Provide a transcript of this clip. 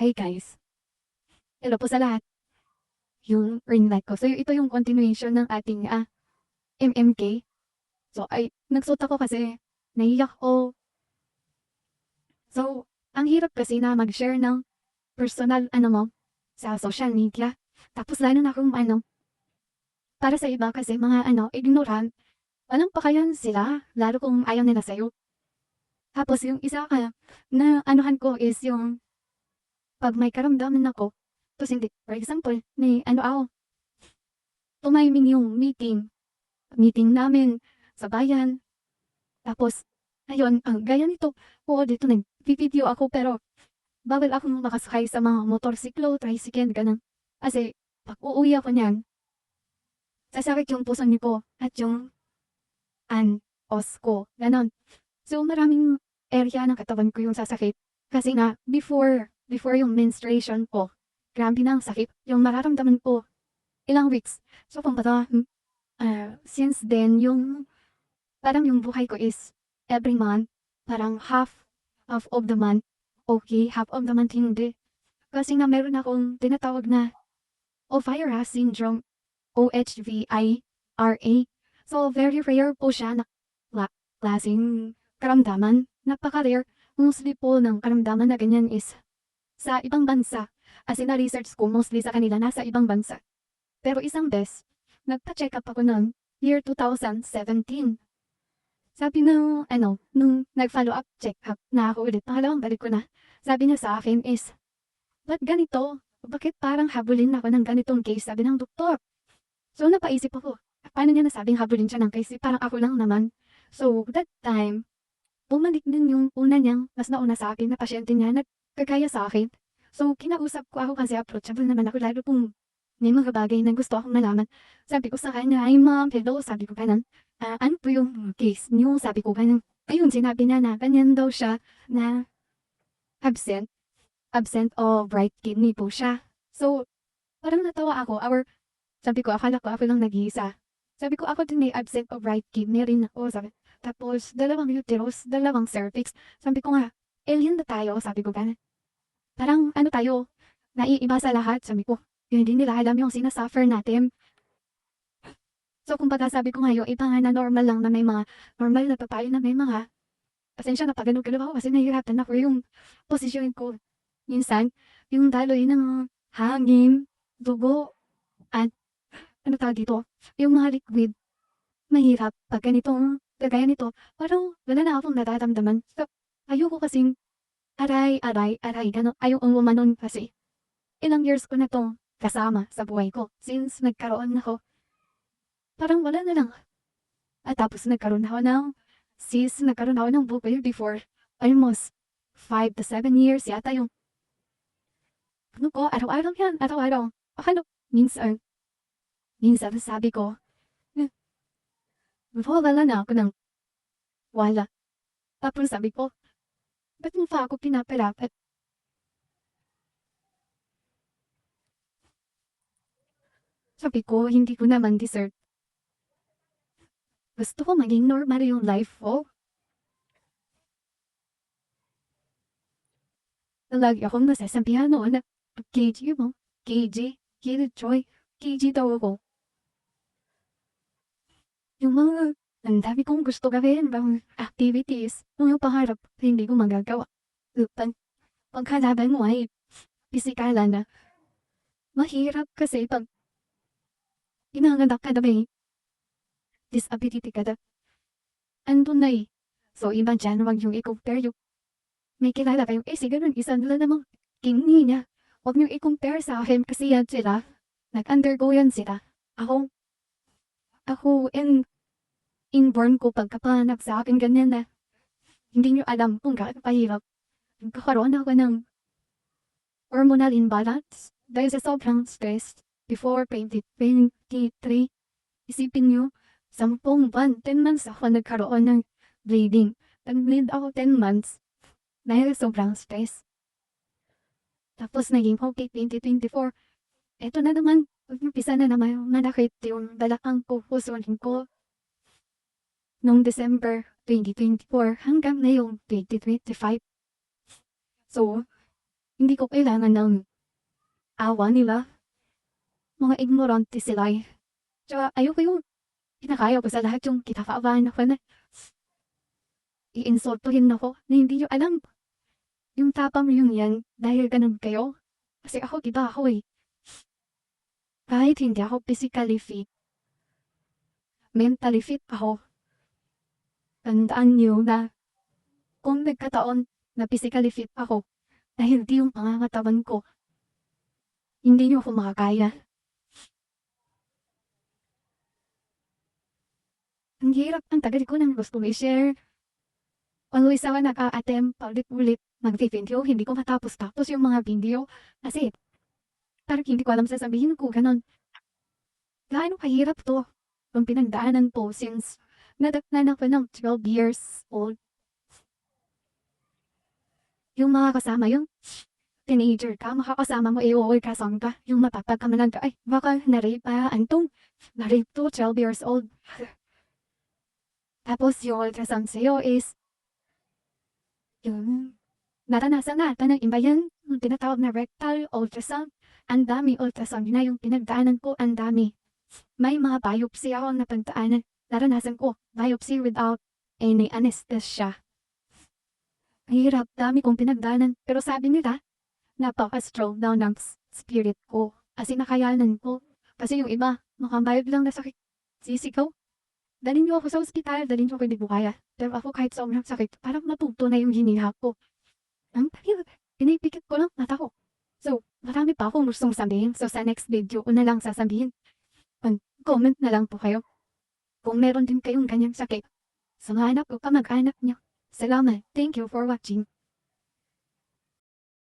Hey guys, hello po sa lahat. Yung ring light ko. So ito yung continuation ng ating MMK. So nagsuot ako kasi naiyak ko. So ang hirap kasi na mag-share ng personal mo sa social media. Tapos lalo na kung para sa iba kasi mga ignorant, walang pakayan sila, lalo kung ayaw nila sa'yo. Tapos yung isa ka na anuhan ko is yung pag may karamdaman ako, tapos hindi, for example, may ako, tumiming yung meeting namin sa bayan. Tapos, ayun, gaya nito, oo, dito nag-video ako pero bawal akong makasakay sa mga motorsiklo, tricycle, ganun. Kasi, pag uuwi ako niyan, sasakit yung puso ko at yung os ko, ganun. So, maraming area ng katawan ko yung sasakit. Kasi nga, before yung menstruation ko, grabe na ang sakit. Yung mararamdaman ko, ilang weeks. So, kumbaga, since then, parang yung buhay ko is every month, parang half of the month, okay, half of the month hindi. Kasi nga meron akong tinatawag na Ophira syndrome, OHVIRA. So, very rare po siya na klaseng karamdaman. Napaka-rare. Mostly po ng karamdaman na ganyan is sa ibang bansa. As in na-research ko, mostly sa kanila, nasa ibang bansa. Pero isang beses, nagpa-check up ako noon, year 2017. Sabi ng nung nag-follow up check up na ako ulit, pangalawang balik ko na, sabi niya sa akin is, ba't ganito? Bakit parang habulin ako ng ganitong case? Sabi ng doktor. So napaisip ako, paano niya nasabing habulin siya ng case? Parang ako lang naman. So that time, bumalik din yung una niyang, mas nauna sa akin na pasyente niya, nagkagaya sa akin. So kinausap ko ako kasi approachable naman ako, lalo kung may mga bagay na gusto akong malaman. Sabi ko sa kanya, "Hi ma'am, hello," sabi ko ganun. Ano po yung case niyo? Sabi ko ganun. Ayun, sinabi niya na ganyan daw siya na absent. Absent o right kidney po siya. So, parang natawa ako. Sabi ko, akala ko ako lang nag-iisa. Sabi ko, ako din may absent o right kidney rin ako. Tapos, dalawang uterus, dalawang cervix. Sabi ko nga, alien na tayo. Sabi ko ganun. Parang tayo, naiiba sa lahat. Sabi ko, hindi nila alam yung sinasuffer natin. So, kumbaga sabi ko nga yung iba nga na normal lang na may mga normal na papayo na may mga pasensya na pagano-gano ako kasi nahihirapan ako yung posisyon ko. Minsan, yung daloy ng hangin, dugo, at tawag dito, yung mga liquid, mahirap pag ganitong, kagaya nito, parang wala na akong natatamdaman. So, ayoko kasing aray, gano'n, ayoko umanon kasi ilang years ko na to kasama sa buhay ko since nagkaroon ako. Parang wala na lang. At tapos nagkaroon ako ng bukol before almost 5 to 7 years yata yung ko, araw-araw yan, araw-araw. Minsan sabi ko, wala na ako ng wala. Tapos sabi ko, ba't mo pa ako pinaparapat? Sabi ko, hindi ko naman deserve. Gusto ko maging normal yung life ko. Lagi akong nasasabihan noon na, KG mo, KG, Killjoy, KG daw ako. Yung mga, ang dami kong gusto gawin, bang activities, yung pangarap, hindi ko magagawa. Pagkalaban mo ay pisikalan na. Mahirap kasi pag pinanganak ka na may disability ka na. Andun na eh. So iba dyan, wag yung i-compare yung may kilala kayong, sige ganun, isa nila namang kidney niya. Huwag niyong i-compare sa akin kasi yan sila. Nag-undergo yan sila. Ako, inborn ko pagkapanganak sa akin ganyan na hindi niyo alam kung gaano pahirap. Nagkakaroon ako ng hormonal imbalance dahil sa sobrang stress before 2023. Isipin niyo, 10 buwan, 10 months ako nagkaroon ng bleeding. Nag-bleed ako 10 months dahil sobrang stress. Tapos naging okay 2024. Eto na naman, umpisa na naman yung manakit yung balakang ko, pusonin ko. Noong December 2024 hanggang ngayong 2025. So, Hindi ko kailangan ng awa nila. Mga ignorante sila eh. Tsaka ayoko yung pinakaya ko sa lahat yung kitakawan ako na iinsultuhin ako na hindi nyo alam. Yung tapang yung yan dahil ganun kayo. Kasi ako diba ako eh. Kahit hindi ako physically fit, mentally fit ako. Tandaan nyo na kung nagkataon na physically fit ako dahil di yung pangangatawan ko, hindi nyo ako makakaya. Ang hirap ang tagal ko ng gusto i-share. Always ako naka-attempt paulit-ulit mag-video, hindi ko matapos-tapos yung mga video. Kasi parang hindi ko alam sasabihin ko ganon. Gaano kahirap to kung pinagdaanan ko since nadaknan ako ng 12 years old. Yung mga kasama yung teenager ka, makakasama mo ultrasound ka, yung mapapagkamalan ka, ay baka na-rape pa, antong na-rape to 12 years old. Tapos yung ultrasound sa'yo is yung naranasan natin ng iba yan, yung tinatawag na rectal ultrasound. Ang dami ultrasound na yung pinagdaanan ko, ang dami. May mga biopsy ako na pagdaanan. Naranasan ko, biopsy without any anesthesia. Hirap, dami kong pinagdaanan. Pero sabi nila, napaka-strong daw ng spirit ko. Kasi nakayanan ko. Kasi yung iba, makabayad lang na sakit. Sisigaw. Dalhin niyo ako sa ospital, dalhin niyo ako hindi ko kaya. Pero ako kahit sobrang sakit, parang matuto na yung hinihap ko. Ang hirap, pinipikit ko lang mata ko. So, marami pa akong gustong sabihin. So, sa next video ko na lang sasabihin. Comment na lang po kayo. Kung meron din kayong ganyang sakit. Sa mga anak o kamag-anak niyo. Salamat. Thank you for watching.